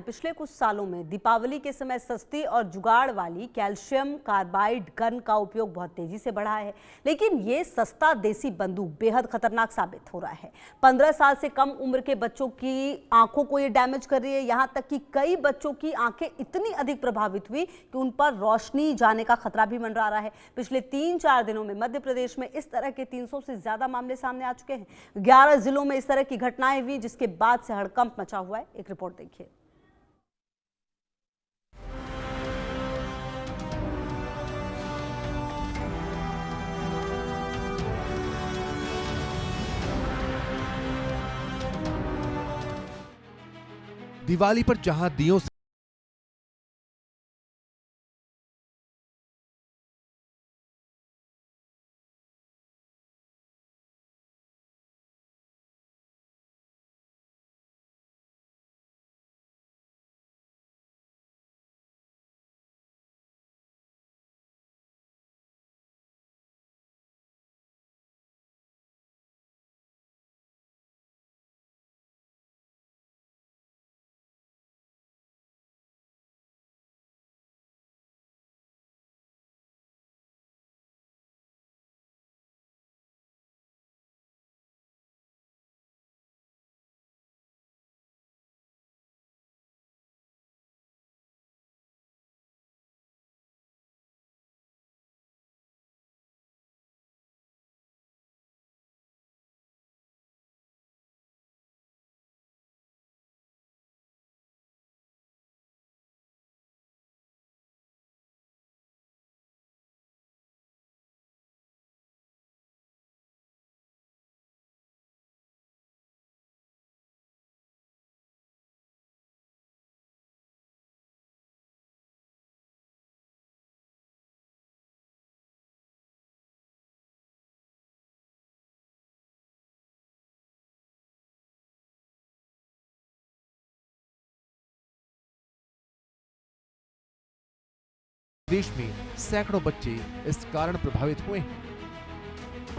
पिछले कुछ सालों में दीपावली के समय सस्ती और जुगाड़ वाली कैल्शियम कार्बाइड गन का उपयोग बहुत तेजी से बढ़ा है, लेकिन ये सस्ता देसी बंदूक बेहद खतरनाक साबित हो रहा है। 15 साल से कम उम्र के बच्चों की आंखों को ये डैमेज कर रही है। यहां तक कि कई बच्चों की आंखें इतनी अधिक प्रभावित हुई कि उन पर रोशनी जाने का खतरा भी मंडरा रहा है। पिछले 3-4 दिनों में मध्य प्रदेश में इस तरह के 300 से ज्यादा मामले सामने आ चुके हैं। 11 जिलों में इस तरह की घटनाएं हुई, जिसके बाद से हड़कंप मचा हुआ है। एक रिपोर्ट देखिए। दिवाली पर जहां दियों से देश में सैकड़ों बच्चे इस कारण प्रभावित हुए हैं।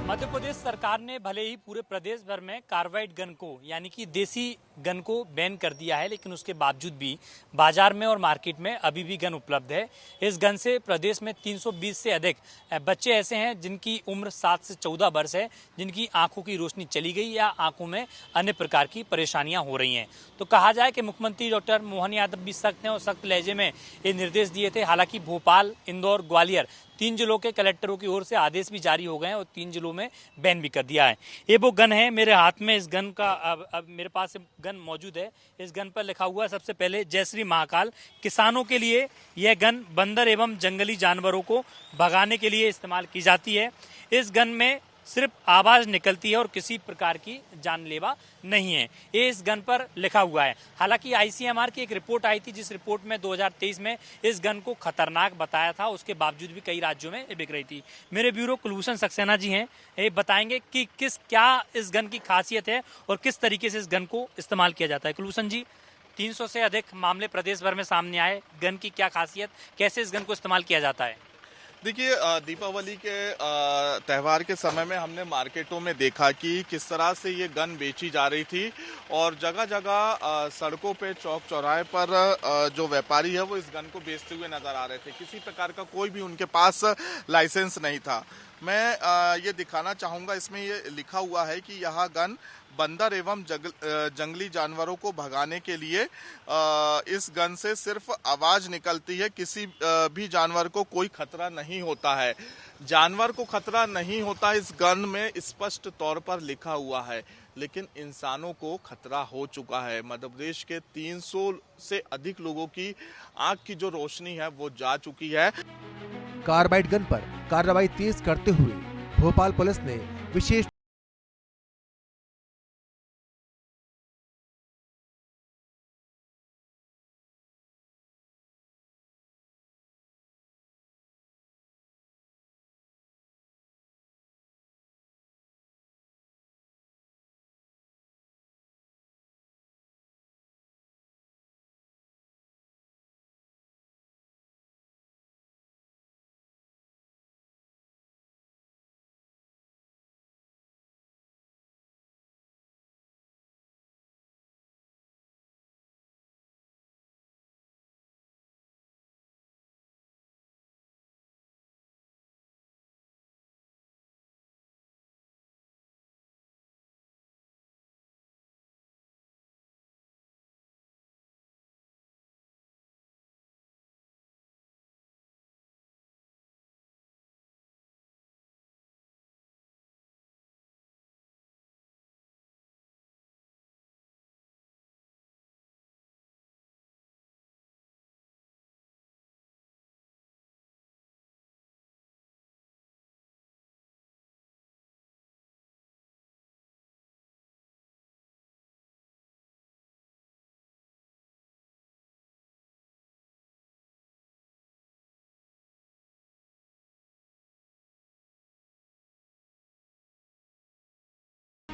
मध्य प्रदेश सरकार ने भले ही पूरे प्रदेश भर में कार्बाइड गन को यानी कि देसी गन को बैन कर दिया है, लेकिन उसके बावजूद भी बाजार में और मार्केट में अभी भी गन उपलब्ध है। इस गन से प्रदेश में 320 से अधिक बच्चे ऐसे हैं जिनकी उम्र 7 से 14 वर्ष है, जिनकी आंखों की रोशनी चली गई या आंखों में अन्य प्रकार की परेशानियां हो रही हैं। तो कहा जाए कि मुख्यमंत्री डॉक्टर मोहन यादव भी सख्त हैं और सख्त लहजे में ये निर्देश दिए थे। हालांकि भोपाल, इंदौर, ग्वालियर 3 जिलों के कलेक्टरों की ओर से आदेश भी जारी हो गए हैं और 3 जिलों में बैन भी कर दिया है। ये वो गन है मेरे हाथ में, इस गन का अब मेरे पास गन मौजूद है। इस गन पर लिखा हुआ है सबसे पहले जय श्री महाकाल। किसानों के लिए यह गन बंदर एवं जंगली जानवरों को भगाने के लिए इस्तेमाल की जाती है। इस गन में सिर्फ आवाज निकलती है और किसी प्रकार की जानलेवा नहीं है, ये इस गन पर लिखा हुआ है। हालांकि आईसीएमआर की एक रिपोर्ट आई थी, जिस रिपोर्ट में 2023 में इस गन को खतरनाक बताया था, उसके बावजूद भी कई राज्यों में ये बिक रही थी। मेरे ब्यूरो कुलभूषण सक्सेना जी हैं, ये बताएंगे कि क्या इस गन की खासियत है और किस तरीके से इस गन को इस्तेमाल किया जाता है। कुलभूषण जी, 300 से अधिक मामले प्रदेश भर में सामने आए, गन की क्या खासियत, कैसे इस गन को इस्तेमाल किया जाता है? देखिए, दीपावली के त्यौहार के समय में हमने मार्केटों में देखा कि किस तरह से ये गन बेची जा रही थी और जगह जगह सड़कों पे, चौक चौराहे पर जो व्यापारी है वो इस गन को बेचते हुए नजर आ रहे थे। किसी प्रकार का कोई भी उनके पास लाइसेंस नहीं था। मैं ये दिखाना चाहूँगा, इसमें ये लिखा हुआ है कि यह गन बंदर एवं जंगली जानवरों को भगाने के लिए इस गन से सिर्फ आवाज निकलती है, किसी भी जानवर को कोई खतरा नहीं होता है। जानवर को खतरा नहीं होता इस गन में स्पष्ट तौर पर लिखा हुआ है, लेकिन इंसानों को खतरा हो चुका है। मध्य प्रदेश के 300 से अधिक लोगों की आंख की जो रोशनी है वो जा चुकी है। कार्बाइड गन पर कार्रवाई तेज करते हुए भोपाल पुलिस ने विशेष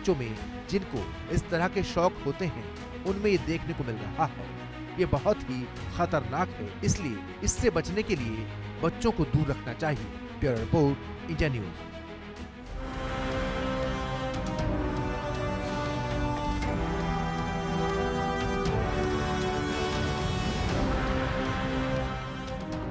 बच्चों में जिनको इस तरह के शौक होते हैं उनमें ये देखने को मिल रहा है। ये बहुत ही खतरनाक है, इसलिए इससे बचने के लिए बच्चों को दूर रखना चाहिए। Bureau report, India news.